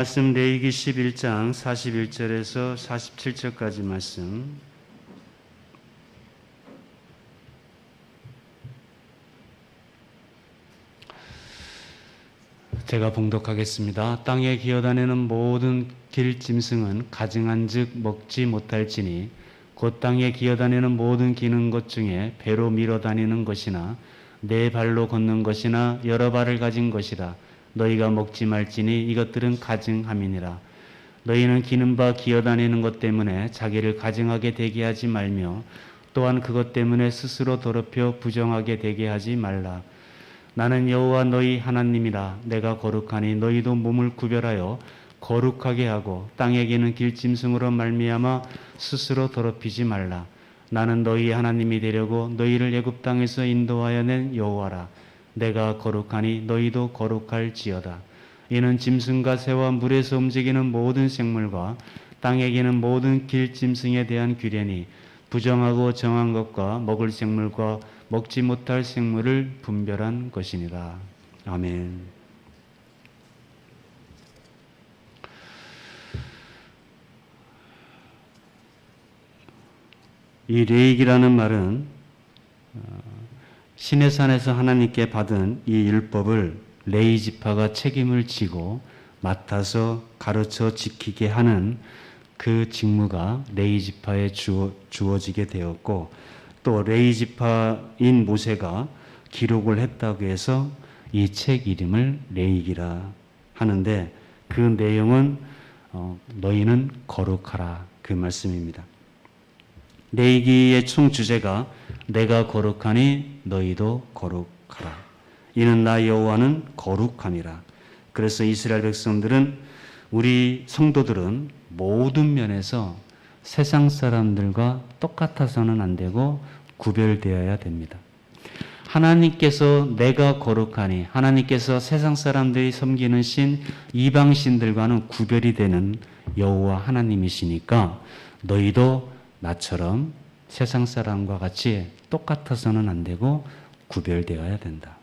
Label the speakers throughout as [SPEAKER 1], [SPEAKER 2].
[SPEAKER 1] 말씀 레위기 11장 41절에서 47절까지 말씀. 제가 봉독하겠습니다. 땅에 기어다니는 모든 길 짐승은 가증한즉 먹지 못할지니 곧 땅에 기어다니는 모든 기는 것 중에 배로 밀어다니는 것이나 네 발로 걷는 것이나 여러 발을 가진 것이라. 너희가 먹지 말지니 이것들은 가증함이니라. 너희는 기는 바 기어다니는 것 때문에 자기를 가증하게 되게 하지 말며 또한 그것 때문에 스스로 더럽혀 부정하게 되게 하지 말라. 나는 여호와 너희 하나님이라. 내가 거룩하니 너희도 몸을 구별하여 거룩하게 하고 땅에 기는 길짐승으로 말미암아 스스로 더럽히지 말라. 나는 너희 하나님이 되려고 너희를 애굽 땅에서 인도하여 낸 여호와라. 내가 거룩하니 너희도 거룩할지어다. 이는 짐승과 새와 물에서 움직이는 모든 생물과 땅에 기는 모든 길짐승에 대한 규례니 부정하고 정한 것과 먹을 생물과 먹지 못할 생물을 분별한 것이니라. 아멘. 이 레위기라는 말은 시내산에서 하나님께 받은 이 율법을 레위 지파가 책임을 지고 맡아서 가르쳐 지키게 하는 그 직무가 레위 지파에 주어지게 되었고, 또 레위 지파인 모세가 기록을 했다고 해서 이 책 이름을 레위기라 하는데, 그 내용은 너희는 거룩하라 그 말씀입니다. 레위기의 총 주제가 내가 거룩하니 너희도 거룩하라. 이는 나 여호와는 거룩함이라. 그래서 이스라엘 백성들은, 우리 성도들은 모든 면에서 세상 사람들과 똑같아서는 안 되고 구별되어야 됩니다. 하나님께서 내가 거룩하니, 하나님께서 세상 사람들이 섬기는 신 이방 신들과는 구별이 되는 여호와 하나님이시니까 너희도 나처럼 세상 사람과 같이 똑같아서는 안 되고 구별되어야 된다.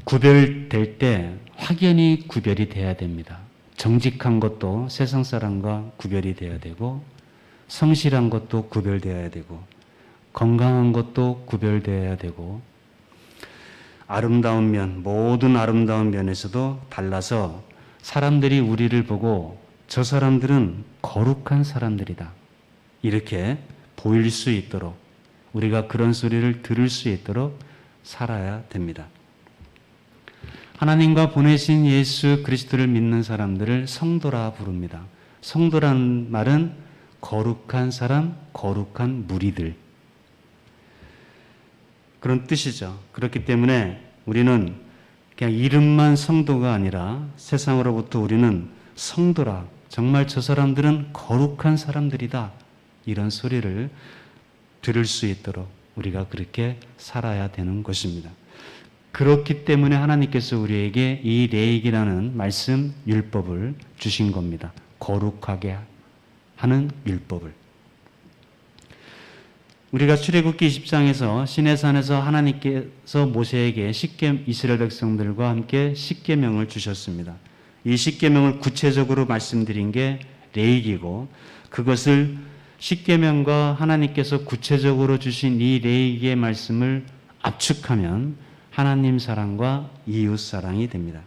[SPEAKER 1] 구별될 때 확연히 구별이 돼야 됩니다. 정직한 것도 세상 사람과 구별이 돼야 되고, 성실한 것도 구별되어야 되고, 건강한 것도 구별되어야 되고, 아름다운 면, 모든 아름다운 면에서도 달라서 사람들이 우리를 보고 저 사람들은 거룩한 사람들이다, 이렇게 보일 수 있도록, 우리가 그런 소리를 들을 수 있도록 살아야 됩니다. 하나님과 보내신 예수 그리스도를 믿는 사람들을 성도라 부릅니다. 성도란 말은 거룩한 사람, 거룩한 무리들, 그런 뜻이죠. 그렇기 때문에 우리는 그냥 이름만 성도가 아니라 세상으로부터 우리는 성도라, 정말 저 사람들은 거룩한 사람들이다, 이런 소리를 들을 수 있도록 우리가 그렇게 살아야 되는 것입니다. 그렇기 때문에 하나님께서 우리에게 이 레위기라는 말씀 율법을 주신 겁니다. 거룩하게 하는 율법을. 우리가 출애굽기 20장에서 시내산에서 하나님께서 모세에게 이스라엘 백성들과 함께 십계명을 주셨습니다. 이 십계명을 구체적으로 말씀드린 게 레위기고, 그것을 십계명과 하나님께서 구체적으로 주신 이 레위기의 말씀을 압축하면 하나님 사랑과 이웃 사랑이 됩니다.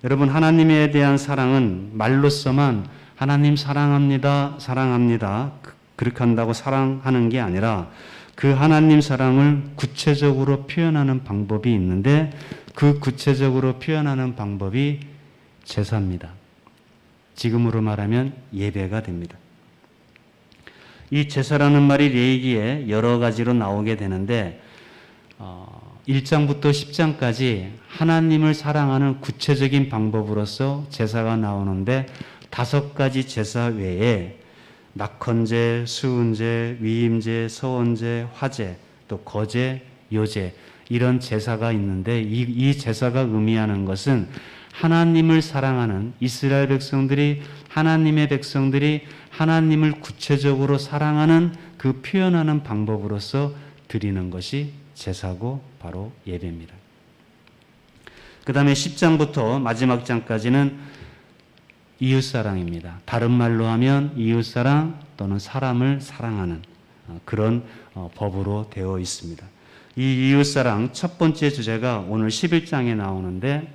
[SPEAKER 1] 여러분, 하나님에 대한 사랑은 말로서만 하나님 사랑합니다, 사랑합니다, 그렇게 한다고 사랑하는 게 아니라 그 하나님 사랑을 구체적으로 표현하는 방법이 있는데, 그 구체적으로 표현하는 방법이 제사입니다. 지금으로 말하면 예배가 됩니다. 이 제사라는 말이 레위기에 여러 가지로 나오게 되는데, 1장부터 10장까지 하나님을 사랑하는 구체적인 방법으로서 제사가 나오는데, 5가지 제사 외에 낙헌제, 수은제, 위임제, 서원제, 화제, 또 거제, 요제, 이런 제사가 있는데, 이 제사가 의미하는 것은 하나님을 사랑하는 이스라엘 백성들이, 하나님의 백성들이 하나님을 구체적으로 사랑하는 그 표현하는 방법으로서 드리는 것이 제사고 바로 예배입니다. 그 다음에 10장부터 마지막 장까지는 이웃사랑입니다. 다른 말로 하면 이웃사랑 또는 사람을 사랑하는 그런 법으로 되어 있습니다. 이 이웃사랑 첫 번째 주제가 오늘 11장에 나오는데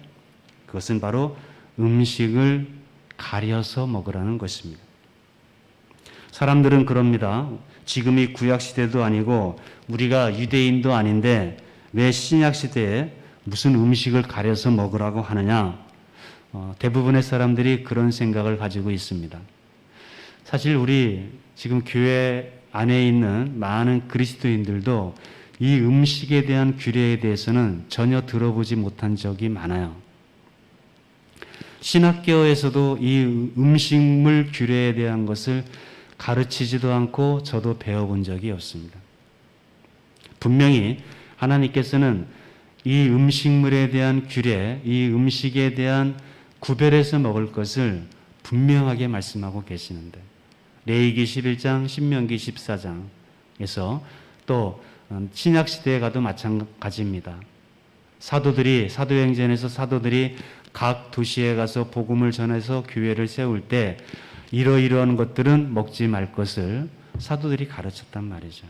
[SPEAKER 1] 그것은 바로 음식을 가려서 먹으라는 것입니다. 사람들은 그럽니다. 지금이 구약시대도 아니고 우리가 유대인도 아닌데 왜 신약시대에 무슨 음식을 가려서 먹으라고 하느냐? 대부분의 사람들이 그런 생각을 가지고 있습니다. 사실 우리 지금 교회 안에 있는 많은 그리스도인들도 이 음식에 대한 규례에 대해서는 전혀 들어보지 못한 적이 많아요. 신학교에서도 이 음식물 규례에 대한 것을 가르치지도 않고 저도 배워본 적이 없습니다. 분명히 하나님께서는 이 음식물에 대한 규례, 이 음식에 대한 구별해서 먹을 것을 분명하게 말씀하고 계시는데 레위기 11장, 신명기 14장에서 또 신약시대에 가도 마찬가지입니다. 사도행전에서 사도들이 각 도시에 가서 복음을 전해서 교회를 세울 때 이러이러한 것들은 먹지 말 것을 사도들이 가르쳤단 말이죠.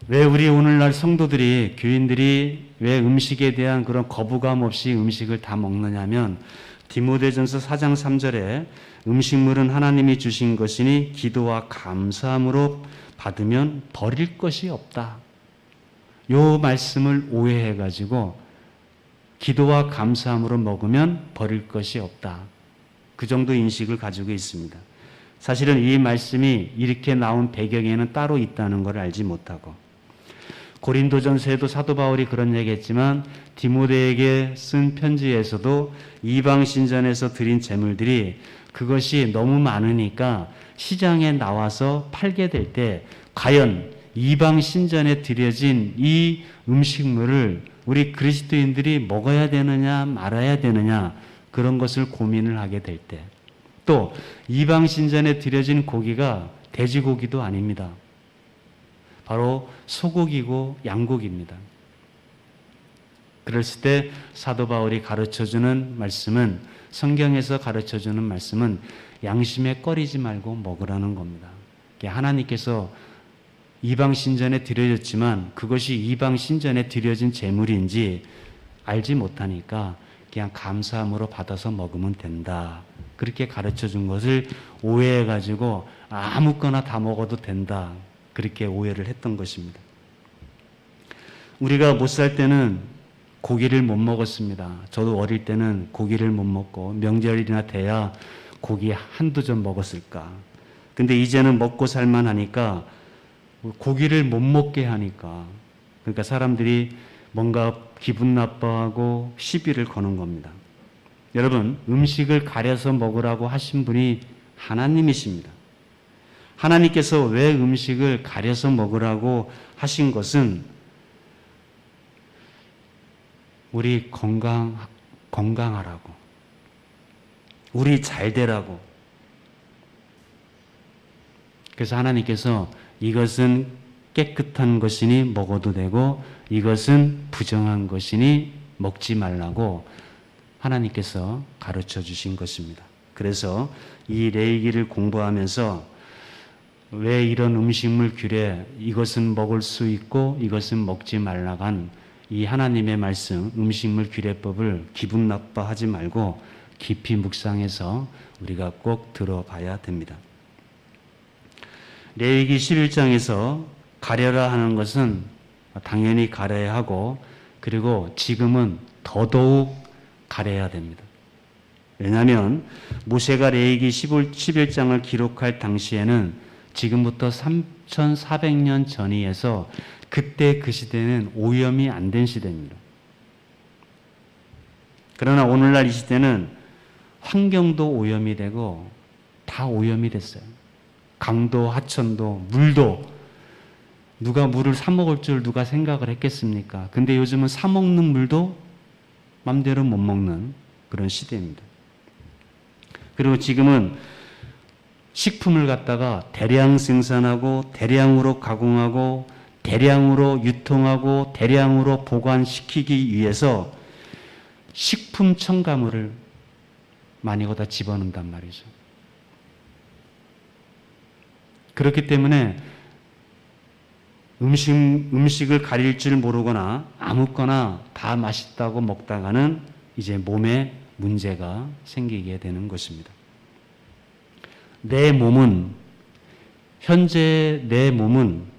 [SPEAKER 1] 왜 우리 오늘날 성도들이, 교인들이 왜 음식에 대한 그런 거부감 없이 음식을 다 먹느냐면 디모데전서 4장 3절에 음식물은 하나님이 주신 것이니 기도와 감사함으로 받으면 버릴 것이 없다. 요 말씀을 오해해가지고 기도와 감사함으로 먹으면 버릴 것이 없다. 그 정도 인식을 가지고 있습니다. 사실은 이 말씀이 이렇게 나온 배경에는 따로 있다는 걸 알지 못하고 고린도전서에도 사도 바울이 그런 얘기했지만 디모데에게 쓴 편지에서도 이방 신전에서 드린 제물들이 그것이 너무 많으니까 시장에 나와서 팔게 될 때 과연 이방 신전에 드려진 이 음식물을 우리 그리스도인들이 먹어야 되느냐 말아야 되느냐 그런 것을 고민을 하게 될 때 또 이방 신전에 드려진 고기가 돼지고기도 아닙니다. 바로 소고기고 양고기입니다. 그랬을 때 사도 바울이 가르쳐주는 말씀은 성경에서 가르쳐주는 말씀은 양심에 꺼리지 말고 먹으라는 겁니다. 하나님께서 이방 신전에 드려졌지만 그것이 이방 신전에 드려진 제물인지 알지 못하니까 그냥 감사함으로 받아서 먹으면 된다. 그렇게 가르쳐준 것을 오해해가지고 아무거나 다 먹어도 된다. 그렇게 오해를 했던 것입니다. 우리가 못 살 때는 고기를 못 먹었습니다. 저도 어릴 때는 고기를 못 먹고 명절이나 돼야 고기 한두 점 먹었을까. 근데 이제는 먹고 살만 하니까 고기를 못 먹게 하니까 그러니까 사람들이 뭔가 기분 나빠하고 시비를 거는 겁니다. 여러분, 음식을 가려서 먹으라고 하신 분이 하나님이십니다. 하나님께서 왜 음식을 가려서 먹으라고 하신 것은 우리 건강하라고, 우리 잘 되라고. 그래서 하나님께서 이것은 깨끗한 것이니 먹어도 되고 이것은 부정한 것이니 먹지 말라고 하나님께서 가르쳐 주신 것입니다. 그래서 이 레위기를 공부하면서 왜 이런 음식물 규례, 이것은 먹을 수 있고 이것은 먹지 말라고 한 이 하나님의 말씀, 음식물 규례법을 기분 나빠하지 말고 깊이 묵상해서 우리가 꼭 들어봐야 됩니다. 레위기 11장에서 가려라 하는 것은 당연히 가려야 하고 그리고 지금은 더더욱 가려야 됩니다. 왜냐하면 모세가 레위기 11장을 기록할 당시에는 지금부터 3400년 전이어서 그때 그 시대는 오염이 안 된 시대입니다. 그러나 오늘날 이 시대는 환경도 오염이 되고 다 오염이 됐어요. 강도, 하천도, 물도 누가 물을 사 먹을 줄 누가 생각을 했겠습니까? 근데 요즘은 사 먹는 물도 맘대로 못 먹는 그런 시대입니다. 그리고 지금은 식품을 갖다가 대량 생산하고 대량으로 가공하고 대량으로 유통하고 대량으로 보관시키기 위해서 식품 첨가물을 많이 거기다 집어넣는단 말이죠. 그렇기 때문에 음식을 가릴 줄 모르거나 아무거나 다 맛있다고 먹다가는 이제 몸에 문제가 생기게 되는 것입니다. 현재 내 몸은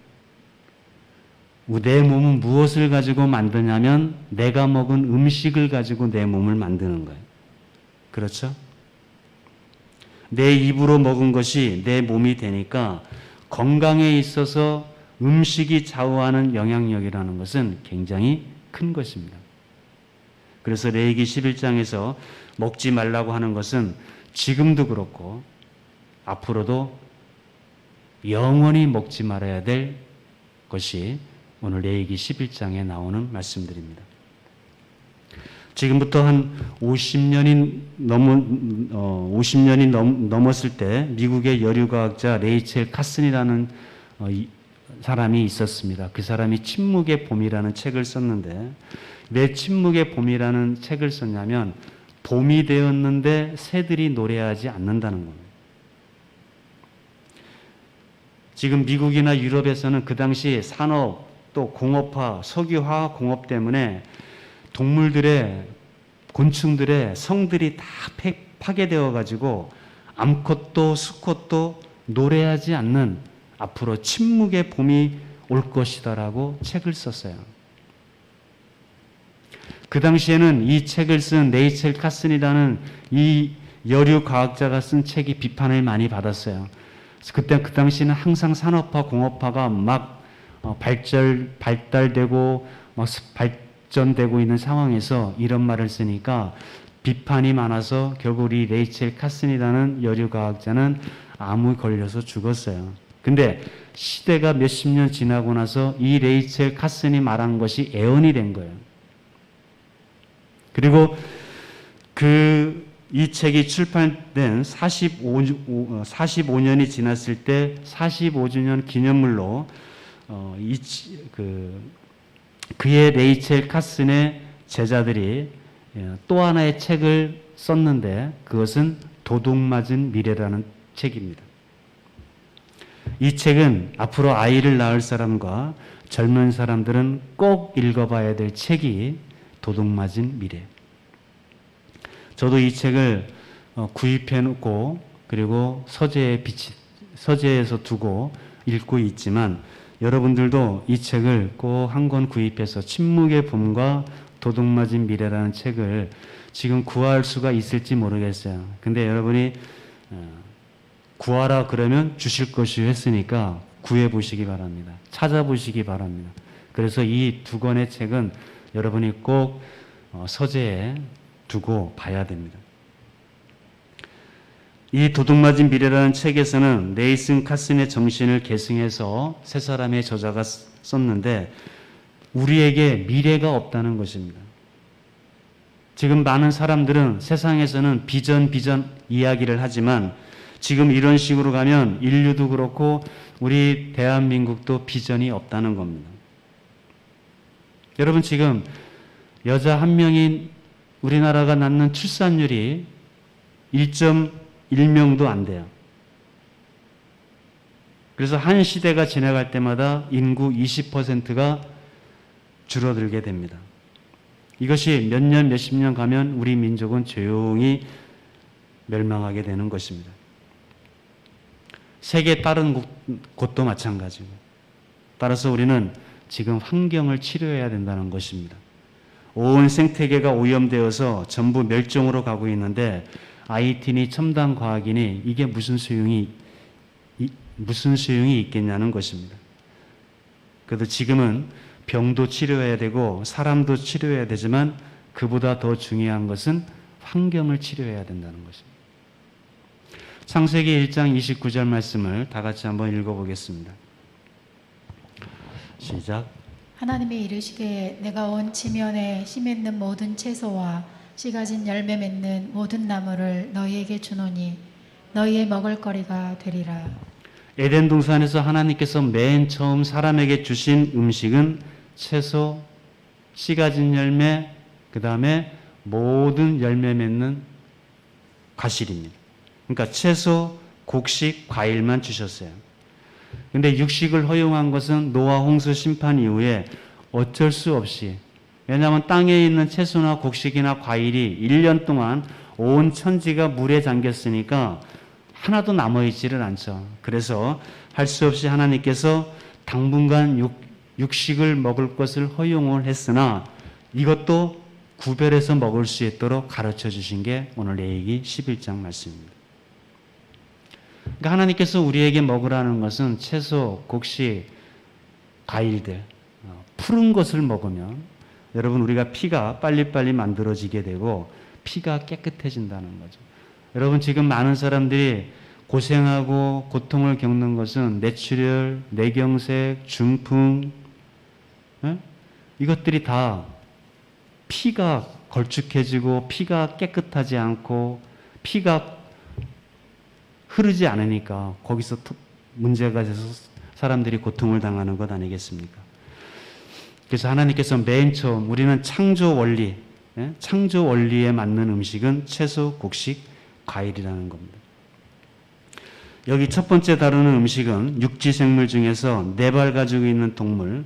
[SPEAKER 1] 무엇을 가지고 만드냐면 내가 먹은 음식을 가지고 내 몸을 만드는 거예요. 그렇죠? 내 입으로 먹은 것이 내 몸이 되니까 건강에 있어서 음식이 좌우하는 영향력이라는 것은 굉장히 큰 것입니다. 그래서 레위기 11장에서 먹지 말라고 하는 것은 지금도 그렇고 앞으로도 영원히 먹지 말아야 될 것이 오늘 레위기 11장에 나오는 말씀들입니다. 지금부터 한 50년이 넘었을 때 미국의 여류과학자 레이첼 카슨이라는 사람이 있었습니다. 그 사람이 침묵의 봄이라는 책을 썼는데 왜 침묵의 봄이라는 책을 썼냐면 봄이 되었는데 새들이 노래하지 않는다는 겁니다. 지금 미국이나 유럽에서는 그 당시 산업 또 공업화, 석유화학 공업 때문에 동물들의 곤충들의 성들이 다 파괴되어 가지고 암컷도 수컷도 노래하지 않는 앞으로 침묵의 봄이 올 것이다라고 책을 썼어요. 그 당시에는 이 책을 쓴 레이첼 카슨이라는 이 여류 과학자가 쓴 책이 비판을 많이 받았어요. 그때 그 당시에는 항상 산업화, 공업화가 막 발달되고 막 발전되고 있는 상황에서 이런 말을 쓰니까 비판이 많아서 결국 이 레이첼 카슨이라는 여류 과학자는 암에 걸려서 죽었어요. 근데 시대가 몇십 년 지나고 나서 이 레이첼 카슨이 말한 것이 애언이 된 거예요. 그리고 이 책이 출판된 45년이 지났을 때 45주년 기념물로 그의 레이첼 카슨의 제자들이 또 하나의 책을 썼는데 그것은 도둑맞은 미래라는 책입니다. 이 책은 앞으로 아이를 낳을 사람과 젊은 사람들은 꼭 읽어봐야 될 책이 도둑맞은 미래. 저도 이 책을 구입해 놓고 그리고 서재에서 두고 읽고 있지만 여러분들도 이 책을 꼭 한 권 구입해서 침묵의 봄과 도둑맞은 미래라는 책을 지금 구할 수가 있을지 모르겠어요. 근데 여러분이 구하라 그러면 주실 것이 했으니까 구해 보시기 바랍니다. 찾아보시기 바랍니다. 그래서 이 두 권의 책은 여러분이 꼭 서재에 두고 봐야 됩니다. 이 도둑맞은 미래라는 책에서는 네이슨 카슨의 정신을 계승해서 세 사람의 저자가 썼는데 우리에게 미래가 없다는 것입니다. 지금 많은 사람들은 세상에서는 비전 이야기를 하지만 지금 이런 식으로 가면 인류도 그렇고 우리 대한민국도 비전이 없다는 겁니다. 여러분 지금 여자 한 명인 우리나라가 낳는 출산율이 1.1명도 안 돼요. 그래서 한 시대가 지나갈 때마다 인구 20%가 줄어들게 됩니다. 이것이 몇 년, 몇십 년 가면 우리 민족은 조용히 멸망하게 되는 것입니다. 세계 다른 곳도 마찬가지고. 따라서 우리는 지금 환경을 치료해야 된다는 것입니다. 온 생태계가 오염되어서 전부 멸종으로 가고 있는데 IT니 첨단 과학이니 이게 무슨 소용이 있겠냐는 것입니다. 그래도 지금은 병도 치료해야 되고 사람도 치료해야 되지만 그보다 더 중요한 것은 환경을 치료해야 된다는 것입니다. 창세기 1장 29절 말씀을 다 같이 한번 읽어보겠습니다. 시작.
[SPEAKER 2] 하나님이 이르시되 내가 온 지면에 씨 맺는 모든 채소와 씨 가진 열매 맺는 모든 나무를 너희에게 주노니 너희의 먹을거리가 되리라.
[SPEAKER 1] 에덴 동산에서 하나님께서 맨 처음 사람에게 주신 음식은 채소, 씨 가진 열매, 그 다음에 모든 열매 맺는 과실입니다. 그러니까 채소, 곡식, 과일만 주셨어요. 근데 육식을 허용한 것은 노아 홍수 심판 이후에 어쩔 수 없이, 왜냐하면 땅에 있는 채소나 곡식이나 과일이 1년 동안 온 천지가 물에 잠겼으니까 하나도 남아있지를 않죠. 그래서 할 수 없이 하나님께서 당분간 육식을 먹을 것을 허용을 했으나 이것도 구별해서 먹을 수 있도록 가르쳐 주신 게 오늘 레위기 11장 말씀입니다. 그러니까 하나님께서 우리에게 먹으라는 것은 채소, 곡식, 과일들, 푸른 것을 먹으면 여러분 우리가 피가 빨리빨리 만들어지게 되고 피가 깨끗해진다는 거죠. 여러분 지금 많은 사람들이 고생하고 고통을 겪는 것은 뇌출혈, 뇌경색, 중풍, 이것들이 다 피가 걸쭉해지고 피가 깨끗하지 않고 피가 흐르지 않으니까 거기서 문제가 돼서 사람들이 고통을 당하는 것 아니겠습니까? 그래서 하나님께서 맨 처음 우리는 창조 원리, 창조 원리에 맞는 음식은 채소, 곡식, 과일이라는 겁니다. 여기 첫 번째 다루는 음식은 육지 생물 중에서 4발 가지고 있는 동물,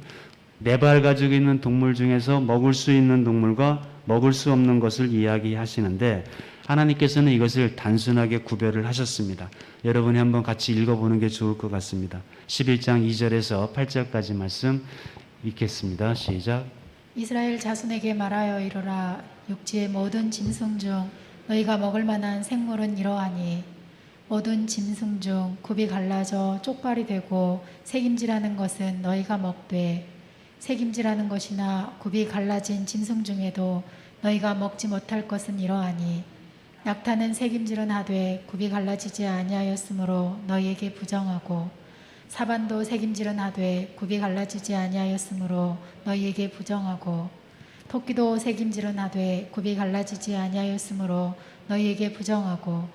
[SPEAKER 1] 4발 가지고 있는 동물 중에서 먹을 수 있는 동물과 먹을 수 없는 것을 이야기하시는데 하나님께서는 이것을 단순하게 구별을 하셨습니다. 여러분이 한번 같이 읽어보는 게 좋을 것 같습니다. 11장 2절에서 8절까지 말씀 읽겠습니다. 시작.
[SPEAKER 2] 이스라엘 자손에게 말하여 이르라. 육지의 모든 짐승 중 너희가 먹을 만한 생물은 이러하니 모든 짐승 중 굽이 갈라져 쪽발이 되고 새김질하는 것은 너희가 먹되 새김질하는 것이나 굽이 갈라진 짐승 중에도 너희가 먹지 못할 것은 이러하니 낙타는 새김질은 하되 굽이 갈라지지 아니하였으므로 너희에게 부정하고 사반도 새김질은 하되 굽이 갈라지지 아니하였으므로 너희에게 부정하고 토끼도 새김질은 하되 굽이 갈라지지 아니하였으므로 너희에게 부정하고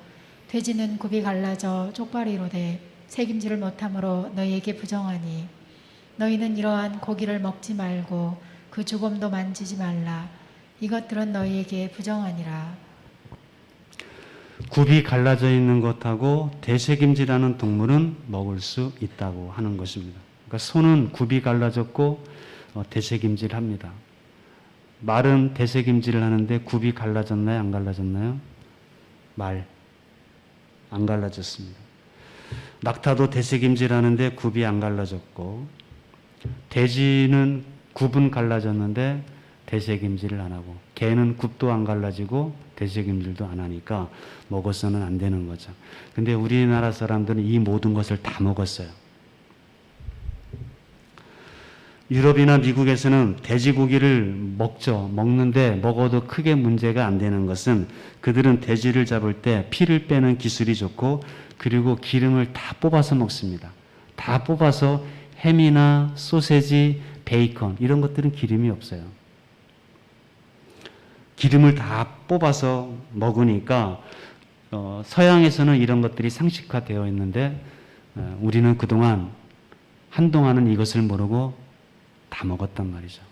[SPEAKER 2] 돼지는 굽이 갈라져 쪽발이로되 새김질을 못함으로 너희에게 부정하니 너희는 이러한 고기를 먹지 말고 그 주검도 만지지 말라. 이것들은 너희에게 부정하니라.
[SPEAKER 1] 굽이 갈라져 있는 것하고 대새김질하는 동물은 먹을 수 있다고 하는 것입니다. 그러니까 소는 굽이 갈라졌고 대새김질합니다. 말은 대새김질을 하는데 굽이 갈라졌나요? 안 갈라졌나요? 말 안 갈라졌습니다. 낙타도 대새김질하는데 굽이 안 갈라졌고 돼지는 굽은 갈라졌는데 대새김질을 안 하고 개는 굽도 안 갈라지고 대새김질도 안 하니까 먹어서는 안 되는 거죠. 근데 우리나라 사람들은 이 모든 것을 다 먹었어요. 유럽이나 미국에서는 돼지고기를 먹는데 먹어도 크게 문제가 안 되는 것은 그들은 돼지를 잡을 때 피를 빼는 기술이 좋고 그리고 기름을 다 뽑아서 먹습니다. 다 뽑아서 햄이나 소세지, 베이컨 이런 것들은 기름이 없어요. 기름을 다 뽑아서 먹으니까 서양에서는 이런 것들이 상식화되어 있는데 우리는 그동안 한동안은 이것을 모르고 다 먹었단 말이죠.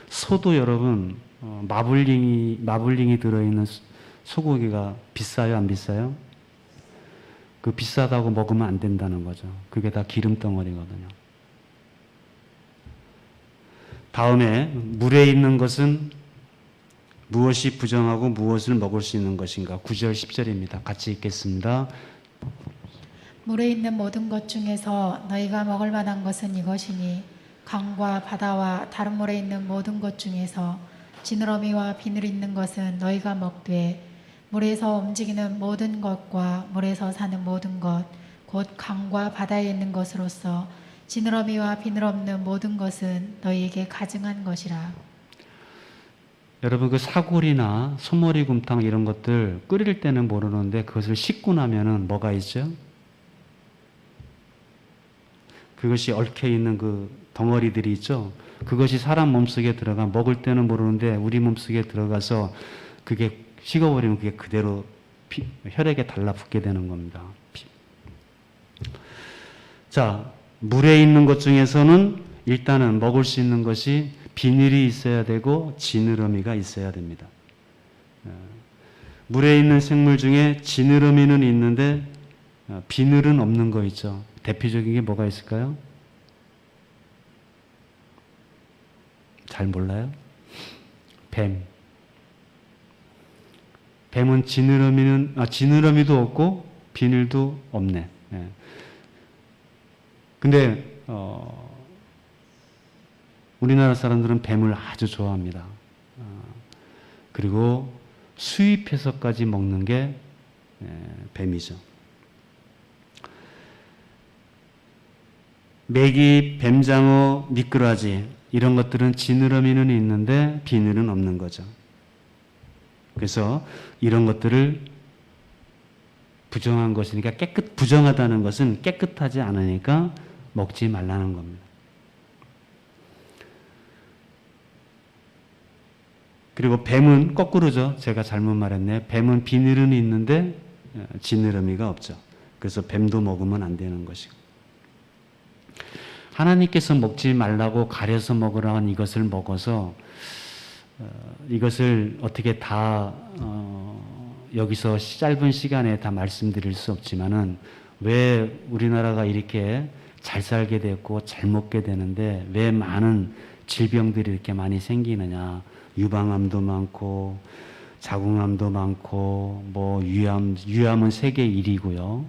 [SPEAKER 1] 소도 여러분 마블링이 들어있는 소고기가 비싸요, 안 비싸요? 그 비싸다고 먹으면 안 된다는 거죠. 그게 다 기름 덩어리거든요. 다음에 물에 있는 것은 무엇이 부정하고 무엇을 먹을 수 있는 것인가? 9절 10절입니다. 같이 읽겠습니다.
[SPEAKER 2] 물에 있는 모든 것 중에서 너희가 먹을 만한 것은 이것이니 강과 바다와 다른 물에 있는 모든 것 중에서 지느러미와 비늘 있는 것은 너희가 먹되 물에서 움직이는 모든 것과 물에서 사는 모든 것 곧 강과 바다에 있는 것으로서 지느러미와 비늘 없는 모든 것은 너희에게 가증한 것이라.
[SPEAKER 1] 여러분 그 사골이나 소머리곰탕 이런 것들 끓일 때는 모르는데 그것을 씻고 나면은 뭐가 있죠? 그것이 얽혀 있는 그 덩어리들이 있죠. 그것이 사람 몸속에 들어가 먹을 때는 모르는데 우리 몸속에 들어가서 그게 식어버리면 그게 그대로 혈액에 달라붙게 되는 겁니다. 자, 물에 있는 것 중에서는 일단은 먹을 수 있는 것이 비늘이 있어야 되고 지느러미가 있어야 됩니다. 물에 있는 생물 중에 지느러미는 있는데 비늘은 없는 거 있죠. 대표적인 게 뭐가 있을까요? 잘 몰라요? 뱀. 뱀은 지느러미도 없고 비늘도 없네. 예. 근데 우리나라 사람들은 뱀을 아주 좋아합니다. 그리고 수입해서까지 먹는 게 뱀이죠. 메기, 뱀장어, 미꾸라지 이런 것들은 지느러미는 있는데 비늘은 없는 거죠. 그래서 이런 것들을 부정한 것이니까 부정하다는 것은 깨끗하지 않으니까 먹지 말라는 겁니다. 그리고 뱀은 거꾸로죠. 제가 잘못 말했네요. 뱀은 비늘은 있는데 지느러미가 없죠. 그래서 뱀도 먹으면 안 되는 것이고. 하나님께서 먹지 말라고 가려서 먹으라는 이것을 먹어서 이것을 어떻게 다 여기서 짧은 시간에 다 말씀드릴 수 없지만은 왜 우리나라가 이렇게 잘 살게 됐고 잘 먹게 되는데 왜 많은 질병들이 이렇게 많이 생기느냐. 유방암도 많고 자궁암도 많고 뭐 유암은 세계 1위고요.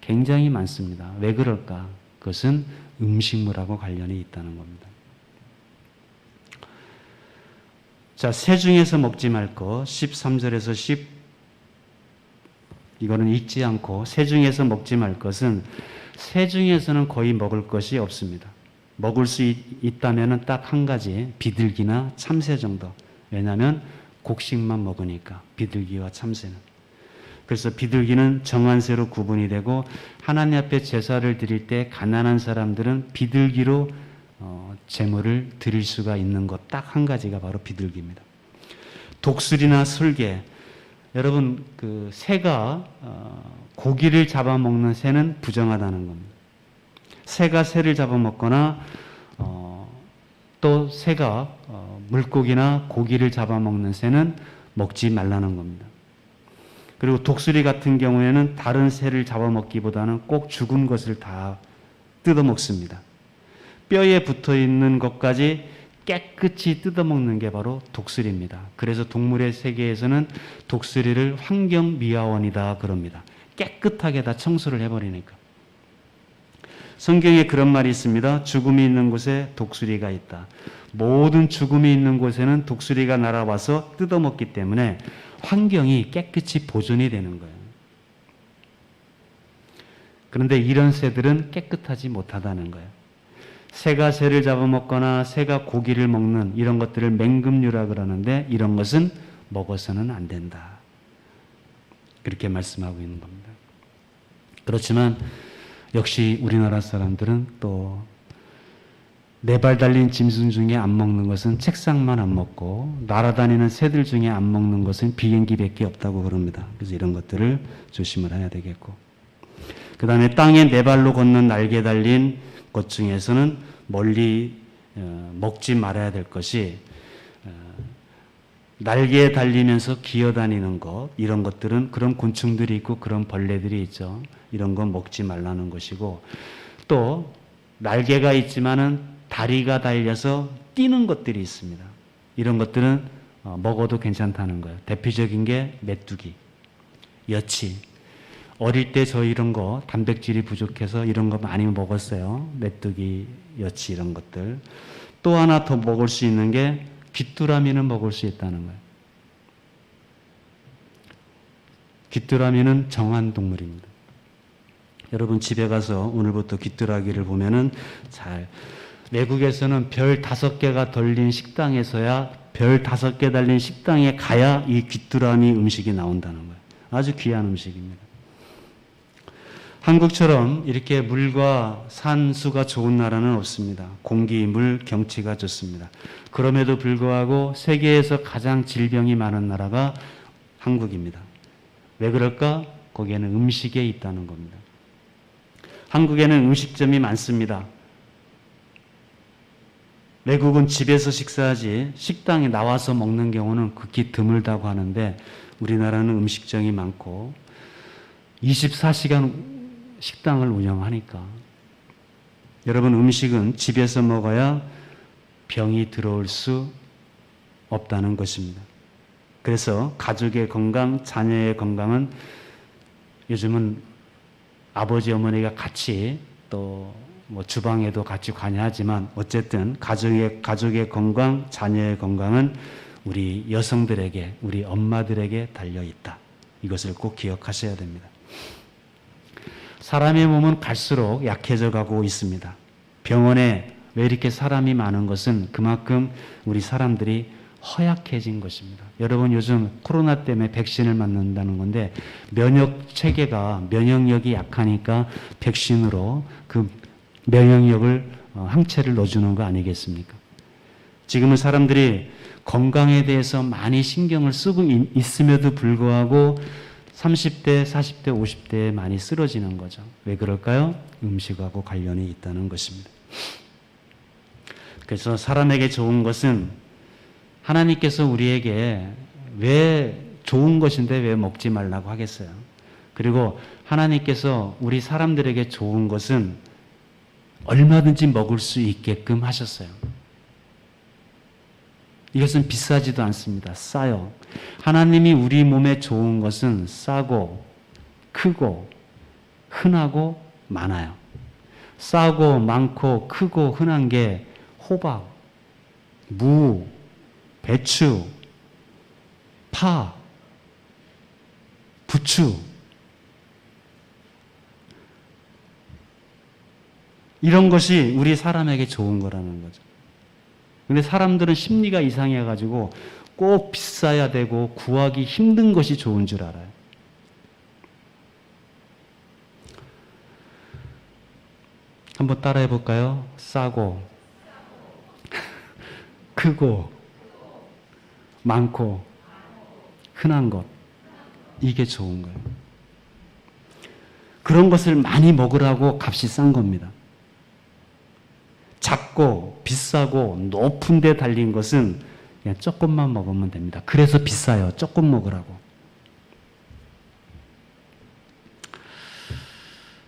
[SPEAKER 1] 굉장히 많습니다. 왜 그럴까? 그것은 음식물하고 관련이 있다는 겁니다. 자, 새 중에서 먹지 말 것 13절에서 이거는 읽지 않고 새 중에서 먹지 말 것은 새 중에서는 거의 먹을 것이 없습니다. 먹을 수 있다면 딱 한 가지, 비둘기나 참새 정도. 왜냐하면 곡식만 먹으니까, 비둘기와 참새는. 그래서 비둘기는 정한새로 구분이 되고 하나님 앞에 제사를 드릴 때 가난한 사람들은 비둘기로 제물을 드릴 수가 있는 것 딱 한 가지가 바로 비둘기입니다. 독수리나 술개, 여러분 그 새가 고기를 잡아먹는 새는 부정하다는 겁니다. 새가 새를 잡아먹거나 또 새가 물고기나 고기를 잡아먹는 새는 먹지 말라는 겁니다. 그리고 독수리 같은 경우에는 다른 새를 잡아먹기보다는 꼭 죽은 것을 다 뜯어먹습니다. 뼈에 붙어있는 것까지 깨끗이 뜯어먹는 게 바로 독수리입니다. 그래서 동물의 세계에서는 독수리를 환경미화원이다 그럽니다. 깨끗하게 다 청소를 해버리니까. 성경에 그런 말이 있습니다. 죽음이 있는 곳에 독수리가 있다. 모든 죽음이 있는 곳에는 독수리가 날아와서 뜯어먹기 때문에 환경이 깨끗이 보존이 되는 거예요. 그런데 이런 새들은 깨끗하지 못하다는 거예요. 새가 새를 잡아먹거나 새가 고기를 먹는 이런 것들을 맹금류라 그러는데 이런 것은 먹어서는 안 된다. 그렇게 말씀하고 있는 겁니다. 그렇지만 역시 우리나라 사람들은 또 네 발 달린 짐승 중에 안 먹는 것은 책상만 안 먹고 날아다니는 새들 중에 안 먹는 것은 비행기밖에 없다고 그럽니다. 그래서 이런 것들을 조심을 해야 되겠고, 그 다음에 땅에 네 발로 걷는 날개 달린 것 중에서는 멀리 먹지 말아야 될 것이 날개에 달리면서 기어다니는 것, 이런 것들은 그런 곤충들이 있고 그런 벌레들이 있죠. 이런 건 먹지 말라는 것이고, 또 날개가 있지만은 다리가 달려서 뛰는 것들이 있습니다. 이런 것들은 먹어도 괜찮다는 거예요. 대표적인 게 메뚜기, 여치. 어릴 때 저 이런 거 단백질이 부족해서 이런 거 많이 먹었어요. 메뚜기, 여치 이런 것들. 또 하나 더 먹을 수 있는 게 귀뚜라미는 먹을 수 있다는 거예요. 귀뚜라미는 정한 동물입니다. 여러분 집에 가서 오늘부터 귀뚜라기를 보면은 외국에서는 별 5개가 달린 식당에서야 별 5개 달린 식당에 가야 이 귀뚜라미 음식이 나온다는 거예요. 아주 귀한 음식입니다. 한국처럼 이렇게 물과 산수가 좋은 나라는 없습니다. 공기, 물, 경치가 좋습니다. 그럼에도 불구하고 세계에서 가장 질병이 많은 나라가 한국입니다. 왜 그럴까? 거기에는 음식에 있다는 겁니다. 한국에는 음식점이 많습니다. 외국은 집에서 식사하지 식당에 나와서 먹는 경우는 극히 드물다고 하는데 우리나라는 음식점이 많고 24시간 식당을 운영하니까 여러분 음식은 집에서 먹어야 병이 들어올 수 없다는 것입니다. 그래서 가족의 건강, 자녀의 건강은 요즘은 아버지, 어머니가 같이 또 뭐 주방에도 같이 관여하지만 어쨌든 가족의 건강, 자녀의 건강은 우리 여성들에게, 우리 엄마들에게 달려 있다. 이것을 꼭 기억하셔야 됩니다. 사람의 몸은 갈수록 약해져 가고 있습니다. 병원에 왜 이렇게 사람이 많은 것은 그만큼 우리 사람들이 허약해진 것입니다. 여러분 요즘 코로나 때문에 백신을 맞는다는 건데 면역 체계가 면역력이 약하니까 백신으로 그 면역력을 항체를 넣어주는 거 아니겠습니까? 지금은 사람들이 건강에 대해서 많이 신경을 쓰고 있음에도 불구하고 30대, 40대, 50대에 많이 쓰러지는 거죠. 왜 그럴까요? 음식하고 관련이 있다는 것입니다. 그래서 사람에게 좋은 것은 하나님께서 우리에게 왜 좋은 것인데 왜 먹지 말라고 하겠어요? 그리고 하나님께서 우리 사람들에게 좋은 것은 얼마든지 먹을 수 있게끔 하셨어요. 이것은 비싸지도 않습니다. 싸요. 하나님이 우리 몸에 좋은 것은 싸고 크고 흔하고 많아요. 싸고 많고 크고 흔한 게 호박, 무, 배추, 파, 부추 이런 것이 우리 사람에게 좋은 거라는 거죠. 근데 사람들은 심리가 이상해가지고 꼭 비싸야 되고 구하기 힘든 것이 좋은 줄 알아요. 한번 따라해 볼까요? 싸고 크고 많고 흔한 것 이게 좋은 거예요. 그런 것을 많이 먹으라고 값이 싼 겁니다. 작고 비싸고 높은 데 달린 것은 그냥 조금만 먹으면 됩니다. 그래서 비싸요. 조금 먹으라고.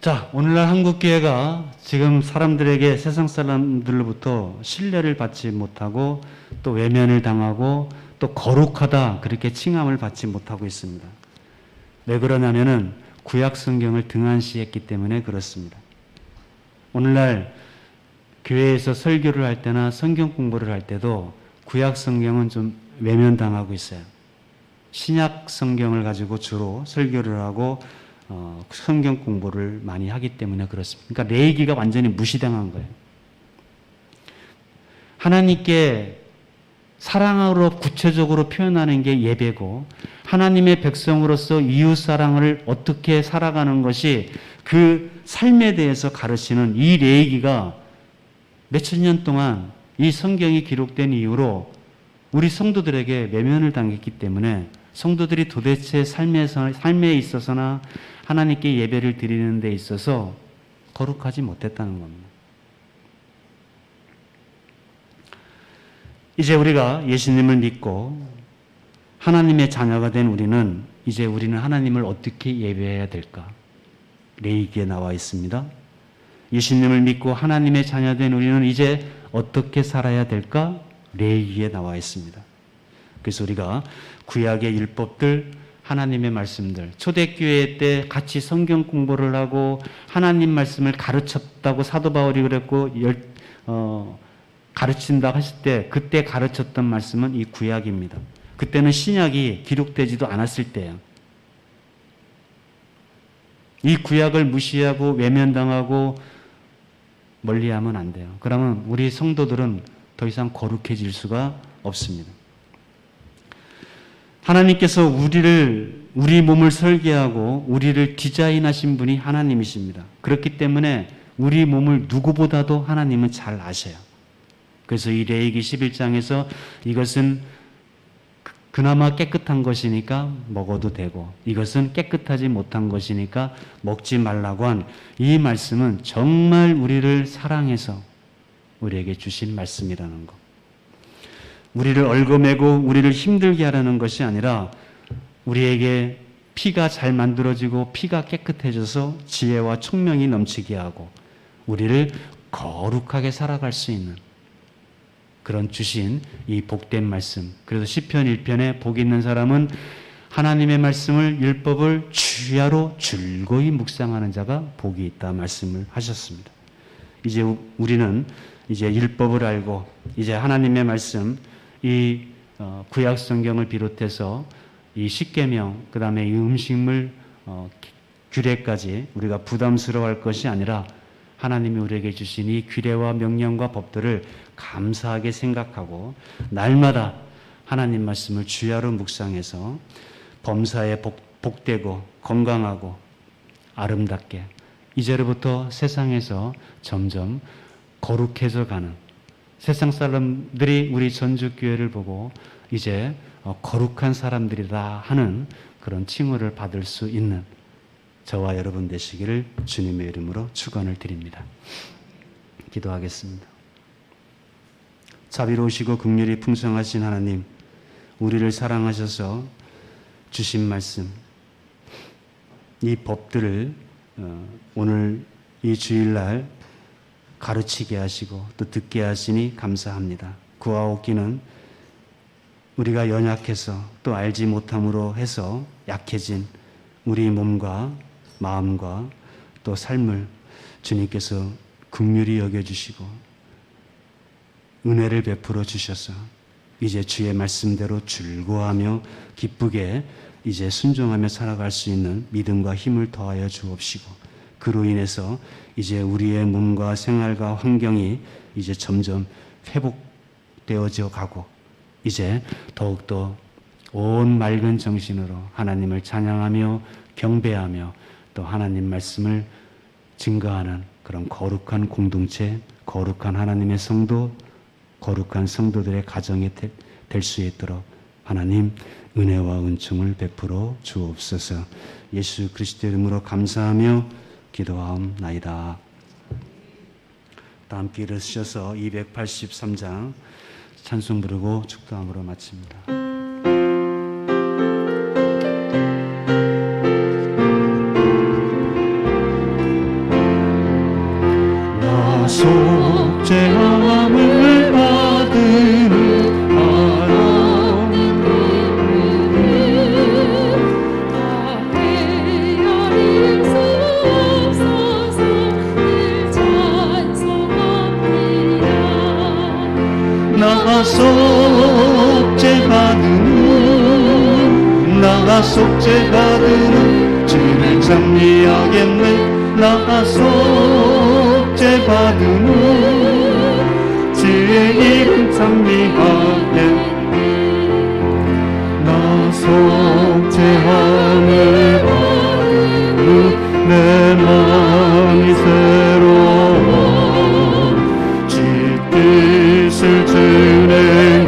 [SPEAKER 1] 자, 오늘날 한국교회가 지금 사람들에게 세상 사람들로부터 신뢰를 받지 못하고 또 외면을 당하고 또 거룩하다 그렇게 칭함을 받지 못하고 있습니다. 왜 그러냐면은 구약 성경을 등한시했기 때문에 그렇습니다. 오늘날 교회에서 설교를 할 때나 성경 공부를 할 때도 구약 성경은 좀 외면당하고 있어요. 신약 성경을 가지고 주로 설교를 하고 성경 공부를 많이 하기 때문에 그렇습니다. 그러니까 레위기가 완전히 무시당한 거예요. 하나님께 사랑으로 구체적으로 표현하는 게 예배고 하나님의 백성으로서 이웃 사랑을 어떻게 살아가는 것이 그 삶에 대해서 가르치는 이 레위기가 몇천 년 동안 이 성경이 기록된 이후로 우리 성도들에게 외면을 당했기 때문에 성도들이 도대체 삶에 있어서나 하나님께 예배를 드리는 데 있어서 거룩하지 못했다는 겁니다. 이제 우리가 예수님을 믿고 하나님의 자녀가 된 우리는 이제 우리는 하나님을 어떻게 예배해야 될까? 레위기에 나와 있습니다. 예수님을 믿고 하나님의 자녀 된 우리는 이제 어떻게 살아야 될까? 레위기에 나와 있습니다. 그래서 우리가 구약의 율법들, 하나님의 말씀들, 초대교회 때 같이 성경 공부를 하고 하나님 말씀을 가르쳤다고 사도 바울이 그랬고 가르친다고 하실 때 그때 가르쳤던 말씀은 이 구약입니다. 그때는 신약이 기록되지도 않았을 때예요. 이 구약을 무시하고 외면당하고 멀리하면 안 돼요. 그러면 우리 성도들은 더 이상 거룩해질 수가 없습니다. 하나님께서 우리 몸을 설계하고 우리를 디자인하신 분이 하나님이십니다. 그렇기 때문에 우리 몸을 누구보다도 하나님은 잘 아셔요. 그래서 이 레위기 11장에서 이것은 그나마 깨끗한 것이니까 먹어도 되고 이것은 깨끗하지 못한 것이니까 먹지 말라고 한 이 말씀은 정말 우리를 사랑해서 우리에게 주신 말씀이라는 것. 우리를 얽어매고 우리를 힘들게 하라는 것이 아니라 우리에게 피가 잘 만들어지고 피가 깨끗해져서 지혜와 총명이 넘치게 하고 우리를 거룩하게 살아갈 수 있는 그런 주신 이 복된 말씀. 그래서 시편 1편에 복 있는 사람은 하나님의 말씀을 율법을 주야로 줄거이 묵상하는 자가 복이 있다 말씀을 하셨습니다. 이제 우리는 이제 율법을 알고 이제 하나님의 말씀 이 구약 성경을 비롯해서 이 십계명 그다음에 이 음식물 규례까지 우리가 부담스러워할 것이 아니라 하나님이 우리에게 주신 이 규례와 명령과 법들을 감사하게 생각하고 날마다 하나님 말씀을 주야로 묵상해서 범사에 복되고 건강하고 아름답게 이제로부터 세상에서 점점 거룩해져 가는 세상 사람들이 우리 전주교회를 보고 이제 거룩한 사람들이다 하는 그런 칭호를 받을 수 있는 저와 여러분 되시기를 주님의 이름으로 축원을 드립니다. 기도하겠습니다. 자비로우시고 긍휼이 풍성하신 하나님, 우리를 사랑하셔서 주신 말씀, 이 법들을 오늘 이 주일날 가르치게 하시고 또 듣게 하시니 감사합니다. 구하옵기는 우리가 연약해서 또 알지 못함으로 해서 약해진 우리 몸과 마음과 또 삶을 주님께서 긍휼히 여겨주시고 은혜를 베풀어 주셔서 이제 주의 말씀대로 즐거워하며 기쁘게 이제 순종하며 살아갈 수 있는 믿음과 힘을 더하여 주옵시고 그로 인해서 이제 우리의 몸과 생활과 환경이 이제 점점 회복되어져 가고 이제 더욱더 온 맑은 정신으로 하나님을 찬양하며 경배하며 또 하나님 말씀을 증거하는 그런 거룩한 공동체, 거룩한 하나님의 성도, 거룩한 성도들의 가정이 될 수 있도록 하나님 은혜와 은총을 베풀어 주옵소서. 예수 그리스도 이름으로 감사하며 기도하옵나이다. 다 함께 일어서셔서 283장 찬송 부르고 축도함으로 마칩니다. 나 속죄함을 받으니 나 속죄받으니 주를 찬미하겠네. 나 속죄받으니 주의 이름 찬미하겠네. 나 속죄함을 받으니 내 마음이 새로워 주 뜻을 준행하면서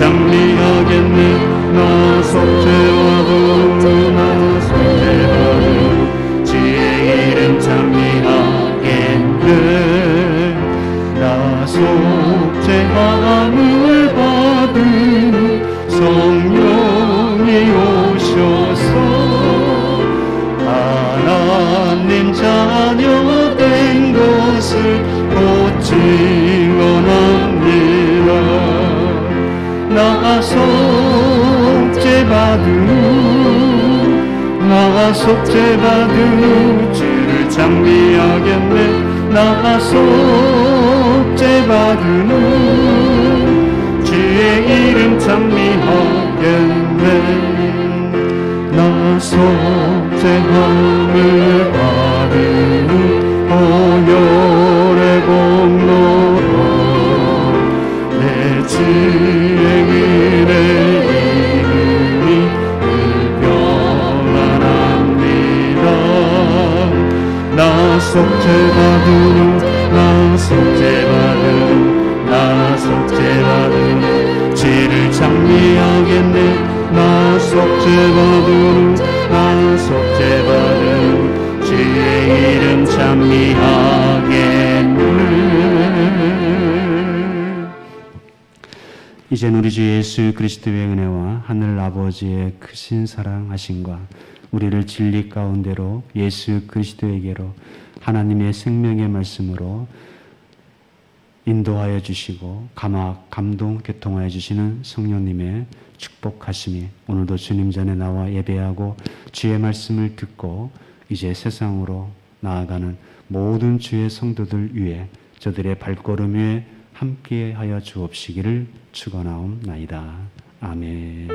[SPEAKER 1] 찬미하겠네. 나 속죄받으니 나 속죄받으니 주의 이름 찬미하겠네. 나 속죄함을 받으니 성령이 오셔서 하나님 자녀 된 것을 곧 증언합니다. 나 속죄받으니 주를 찬미하겠네. 나 속죄받으니 주의 이름 찬미하겠네. 나 속죄함을 받으니 보혈의 공로로 내 죄인의 이름이 속죄받으니 나 속죄받으니 나 속죄받으니 죄를 장미하겠네 나 속죄받으니 나 속죄받으니 주의 이름 찬미하겠네. 이젠 우리 주 예수 그리스도의 은혜와 하늘 아버지의 크신 사랑하심과 우리를 진리 가운데로 예수 그리스도에게로 하나님의 생명의 말씀으로 인도하여 주시고 감동 교통하여 주시는 성령님의 축복하심이 오늘도 주님 전에 나와 예배하고 주의 말씀을 듣고 이제 세상으로 나아가는 모든 주의 성도들 위해 저들의 발걸음 위에 함께하여 주옵시기를 축원하옵나이다. 아멘.